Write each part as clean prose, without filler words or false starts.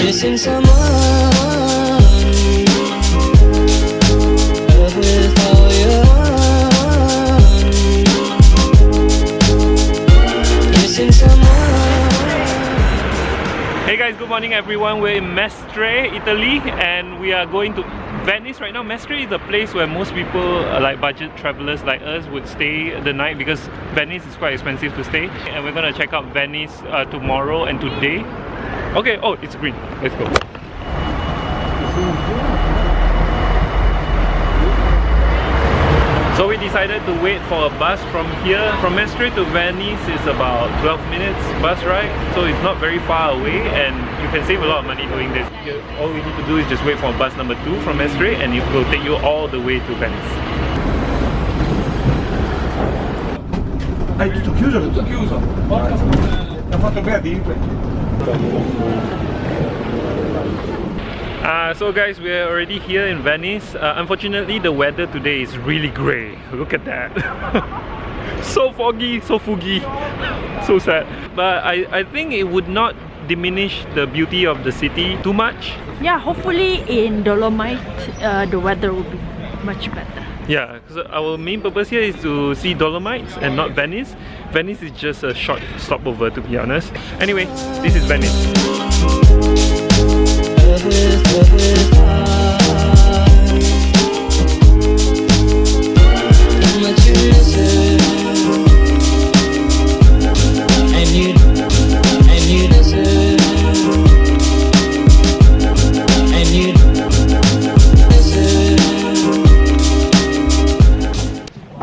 Missing someone. Love with all your heart. Missing someone. Hey guys, good morning everyone. We're in Mestre, Italy, and we are going to Venice right now. Mestre is a place where most people, like budget travelers like us, would stay the night because Venice is quite expensive to stay. And we're gonna check out Venice tomorrow and today. Okay, oh, it's green. Let's go. So we decided to wait for a bus from here. From Mestre to Venice is about 12 minutes bus ride. So it's not very far away and you can save a lot of money doing this. All we need to do is just wait for bus number 2 from Mestre and it will take you all the way to Venice. Hai tutto chiuso? Tutto chiuso. Ho fatto bene. So guys, we're already here in Venice. Unfortunately, the weather today is really grey. Look at that. So foggy, so foogie. So sad. But I think it would not diminish the beauty of the city too much. Yeah, hopefully in Dolomite, the weather will be much better. Yeah, because our main purpose here is to see Dolomites and not Venice. Venice is just a short stopover, to be honest. Anyway, this is Venice.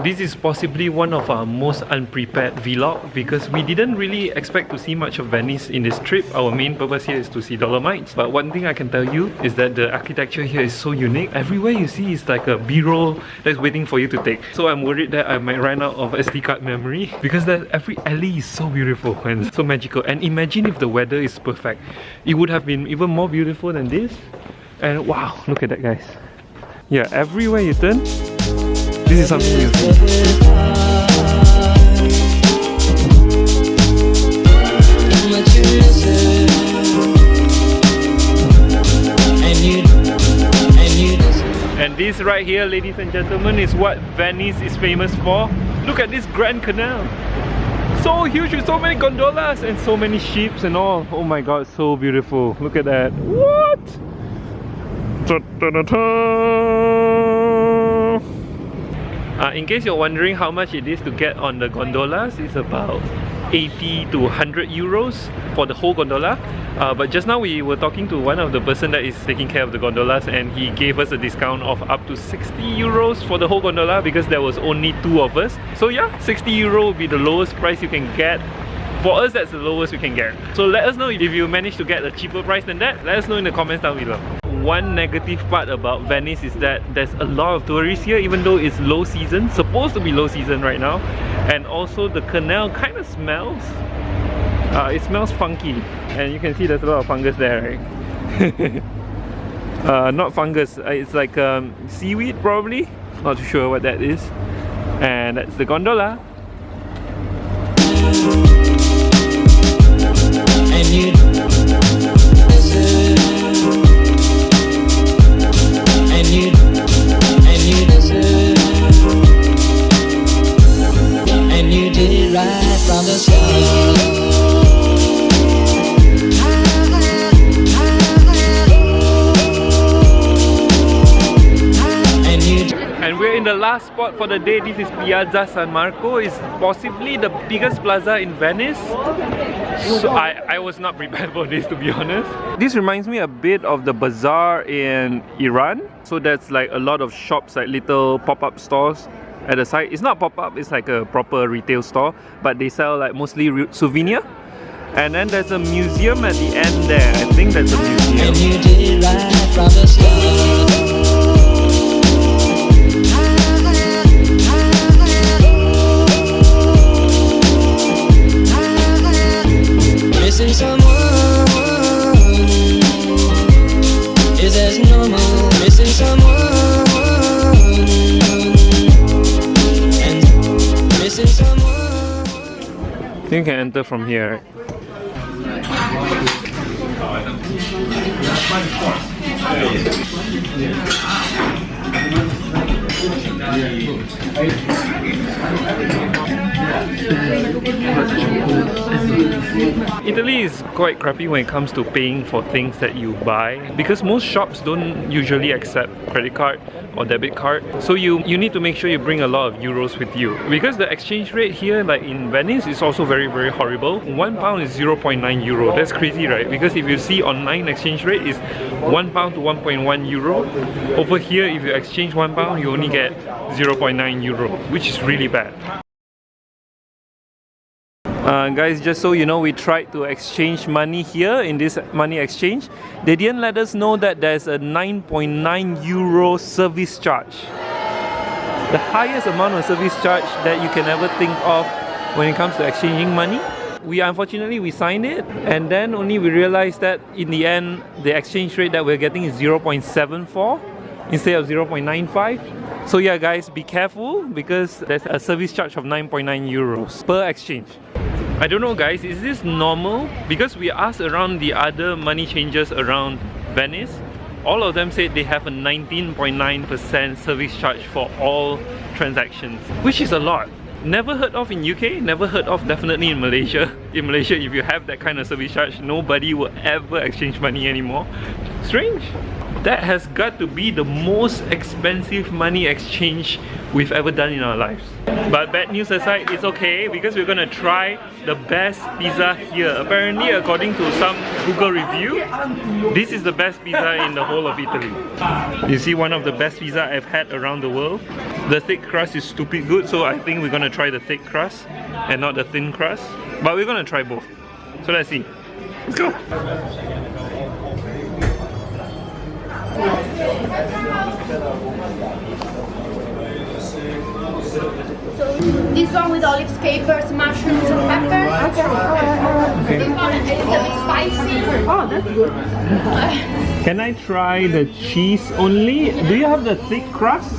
This is possibly one of our most unprepared vlog because we didn't really expect to see much of Venice in this trip. Our main purpose here is to see Dolomites. But one thing I can tell you is that the architecture here is so unique. Everywhere you see is like a B-roll that's waiting for you to take. So I'm worried that I might run out of SD card memory because every alley is so beautiful and so magical. And imagine if the weather is perfect. It would have been even more beautiful than this. And wow, look at that guys. Yeah, everywhere you turn, this is something new. And this right here, ladies and gentlemen, is what Venice is famous for. Look at this Grand Canal. So huge with so many gondolas and so many ships and all. Oh my god, so beautiful. Look at that. What? In case you're wondering how much it is to get on the gondolas, it's about 80 to 100 euros for the whole gondola. But just now we were talking to one of the person that is taking care of the gondolas and he gave us a discount of up to 60 euros for the whole gondola because there was only 2 of us. So yeah, 60 euro will be the lowest price you can get. For us, that's the lowest we can get. So let us know if you manage to get a cheaper price than that. Let us know in the comments down below. One negative part about Venice is that there's a lot of tourists here even though it's low season, supposed to be low season right now. And also the canal kind of smells. It smells funky. And you can see there's a lot of fungus there, right? Not fungus, it's like seaweed probably. Not too sure what that is. And that's the gondola. And you did it right from the start. And we're in the last spot for the day. This is Piazza San Marco. It's possibly the biggest plaza in Venice. So I was not prepared for this, to be honest. This reminds me a bit of the bazaar in Iran. So that's like a lot of shops, like little pop-up stores at the side. It's not pop-up, it's like a proper retail store, but they sell like mostly souvenir. And then there's a museum at the end there. I think that's a museum. And you did it right from the start. Missing someone is as normal. Missing someone and missing someone. You can enter from here. Italy is quite crappy when it comes to paying for things that you buy, because most shops don't usually accept credit card or debit card. So you need to make sure you bring a lot of euros with you, because the exchange rate here, like in Venice, is also very horrible. £1 is 0.9 euro. That's crazy, right? Because if you see online, exchange rate is £1 to 1.1 euro. Over here, if you exchange £1, you only get 0.9 euro, which is really bad. Guys, just so you know, we tried to exchange money here in this money exchange. They didn't let us know that there's a 9.9 euro service charge. The highest amount of service charge that you can ever think of when it comes to exchanging money. Unfortunately we signed it, and then only we realized that in the end the exchange rate that we're getting is 0.74 instead of 0.95. So yeah guys, be careful, because there's a service charge of 9.9 euros per exchange. I don't know guys, is this normal? Because we asked around the other money changers around Venice, all of them said they have a 19.9% service charge for all transactions, which is a lot. Never heard of in UK, never heard of definitely in Malaysia. In Malaysia, if you have that kind of service charge, nobody will ever exchange money anymore. Strange. That has got to be the most expensive money exchange we've ever done in our lives. But bad news aside, it's okay, because we're gonna try the best pizza here. Apparently, according to some Google review, this is the best pizza in the whole of Italy. You see, one of the best pizza I've had around the world. The thick crust is stupid good, so I think we're gonna try the thick crust and not the thin crust. But we're gonna try both. So let's see. Let's go! This one with olives, capers, mushrooms, and peppers. Okay. This one is a little bit spicy. Oh, that's good. Can I try the cheese only? Do you have the thick crust?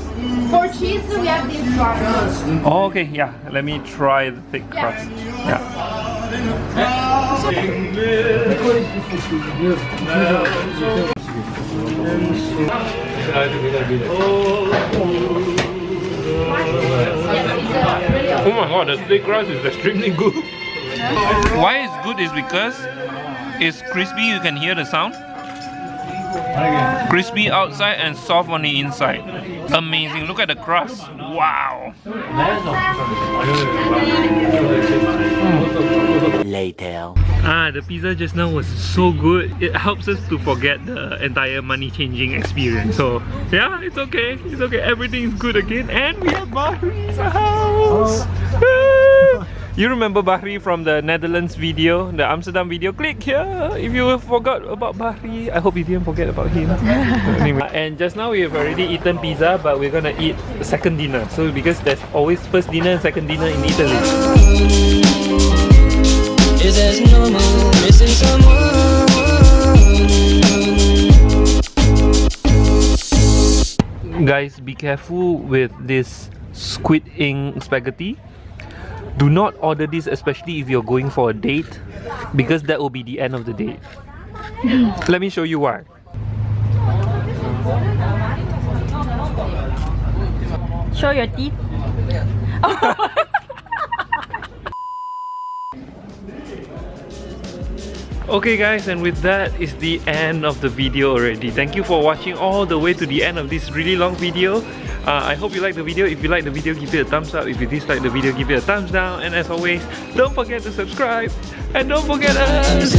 For cheese, we have this one. Oh, okay, yeah. Let me try the thick crust. Yeah. Oh my god, the thick crust is extremely good. Why it's good is because it's crispy, you can hear the sound. Crispy outside and soft on the inside. Amazing, look at the crust. Wow. Later. The pizza just now was so good. It helps us to forget the entire money changing experience. So yeah, it's okay. It's okay. Everything is good again. And we have Bahri in the house. You remember Bahri from the Netherlands video, the Amsterdam video? Click here if you forgot about Bahri. I hope you didn't forget about him. Anyway, and just now we have already eaten pizza, but we're gonna eat second dinner. So because there's always first dinner and second dinner in Italy. Is as normal, missing someone. Guys, be careful with this squid ink spaghetti. Do not order this, especially if you're going for a date, because that will be the end of the date. Let me show you why. Show your teeth. Okay guys, and with that is the end of the video already. Thank you for watching all the way to the end of this really long video. I hope you liked the video. If you liked the video, give it a thumbs up. If you dislike the video, give it a thumbs down. And as always, don't forget to subscribe. And don't forget us!